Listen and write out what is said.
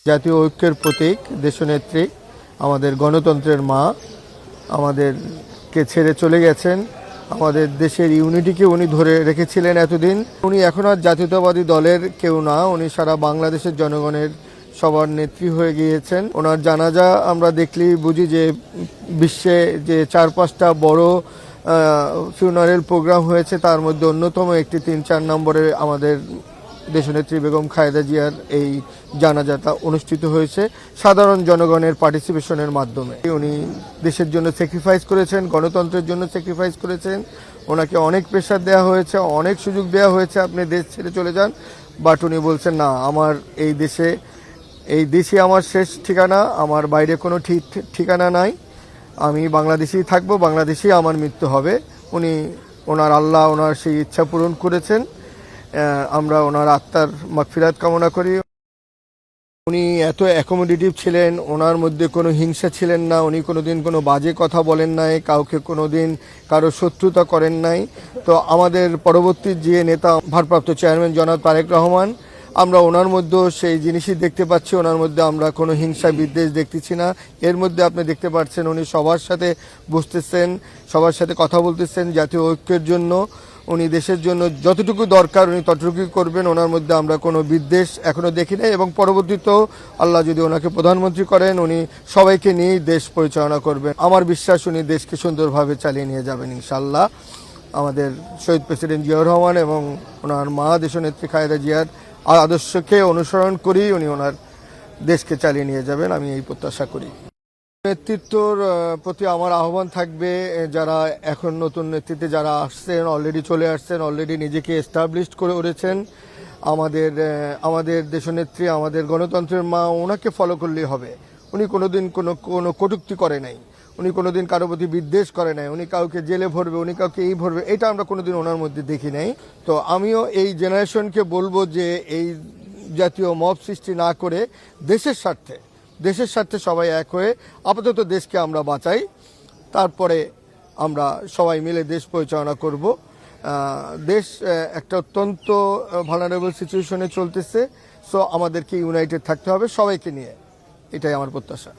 জাতীয় ঐক্যের প্রতীক দেশনেত্রী, আমাদের গণতন্ত্রের মা, আমাদেরকে ছেড়ে চলে গেছেন। আমাদের দেশের ইউনিটিকে উনি ধরে রেখেছিলেন এতদিন। উনি এখন আর জাতীয়তাবাদী দলের কেউ না, উনি সারা বাংলাদেশের জনগণের সবার নেত্রী হয়ে গিয়েছেন। ওনার জানাজা আমরা দেখলেই বুঝি যে বিশ্বে যে 4-5টা বড় ফিউনারেল প্রোগ্রাম হয়েছে, তার মধ্যে অন্যতম একটি 3-4 নম্বরে আমাদের দেশনেত্রী বেগম খালেদা জিয়ার এই জানাজাটা অনুষ্ঠিত হয়েছে সাধারণ জনগণের পার্টিসিপেশনের মাধ্যমে। উনি দেশের জন্য স্যাক্রিফাইস করেছেন, গণতন্ত্রের জন্য স্যাক্রিফাইস করেছেন। ওনাকে অনেক প্রেশার দেওয়া হয়েছে, অনেক সুযোগ দেওয়া হয়েছে আপনি দেশ ছেড়ে চলে যান, বাট উনি বলছেন না, আমার এই দেশই আমার শেষ ঠিকানা, আমার বাইরে কোনো ঠিকানা নাই, আমি বাংলাদেশেই থাকবো, বাংলাদেশেই আমার মৃত্যু হবে। উনি ওনার আল্লাহ ওনার সেই ইচ্ছা পূরণ করেছেন। আমরা ওনার আত্মার মাগফিরাত কামনা করি। উনি এত অ্যাকোমোডেটিভ ছিলেন, ওনার মধ্যে কোনো হিংসা ছিলেন না, উনি কোনোদিন কোনো বাজে কথা বলেন নাই, কাউকে কোনোদিন কারো শত্রুতা করেন নাই। তো আমাদের পরবর্তী যে নেতা ভারপ্রাপ্ত চেয়ারম্যান জনাব তারেক রহমান, আমরা ওনার মধ্যেও সেই জিনিসই দেখতে পাচ্ছি। ওনার মধ্যে আমরা কোনো হিংসা বিদ্বেষ দেখতেছি না। এর মধ্যে আপনি দেখতে পাচ্ছেন উনি সবার সাথে বসতেছেন, সবার সাথে কথা বলতেছেন জাতীয় ঐক্যের জন্য। উনি দেশের জন্য যতটুকু দরকার উনি ততটুকুই করবেন। ওনার মধ্যে আমরা কোনো বিদ্বেষ এখনও দেখি নাই, এবং পরবর্তীতেও আল্লাহ যদি ওনাকে প্রধানমন্ত্রী করেন, উনি সবাইকে নিয়েই দেশ পরিচালনা করবেন। আমার বিশ্বাস উনি দেশকে সুন্দরভাবে চালিয়ে নিয়ে যাবেন ইনশাআল্লাহ। আমাদের শহীদ প্রেসিডেন্ট জিয়াউর রহমান এবং ওনার মা দেশনেত্রী খালেদা জিয়ার আদর্শকে অনুসরণ করেই উনি ওনার দেশকে চালিয়ে নিয়ে যাবেন, আমি এই প্রত্যাশা করি। নেতৃত্বর প্রতি আমার আহ্বান থাকবে, যারা এখন নতুন নেতৃত্বে যারা আসছেন, অলরেডি চলে আসছেন, অলরেডি নিজেকে এস্টাবলিশড করে উঠেছেন, আমাদের দেশনেত্রী, আমাদের গণতন্ত্রের মা, ওনাকে ফলো করলেই হবে। উনি কোনোদিন কোনো কটূক্তি করে নাই, উনি কোনোদিন কারো প্রতি বিদ্বেষ করে নাই, উনি কাউকে জেলে ভরবে, উনি কাউকে এই ভরবে, এটা আমরা কোনোদিন ওনার মধ্যে দেখি নাই। তো আমিও এই জেনারেশনকে বলবো যে এই জাতীয় মব সৃষ্টি না করে দেশের স্বার্থে সবাই এক হয়ে আপাতত দেশকে আমরা বাঁচাই, তারপরে আমরা সবাই মিলে দেশ পরিচালনা করব। দেশ একটা অত্যন্ত ভালনারেবল সিচুয়েশনে চলতেছে, সো আমাদেরকে ইউনাইটেড থাকতে হবে সবাইকে নিয়ে, এটাই আমার প্রত্যাশা।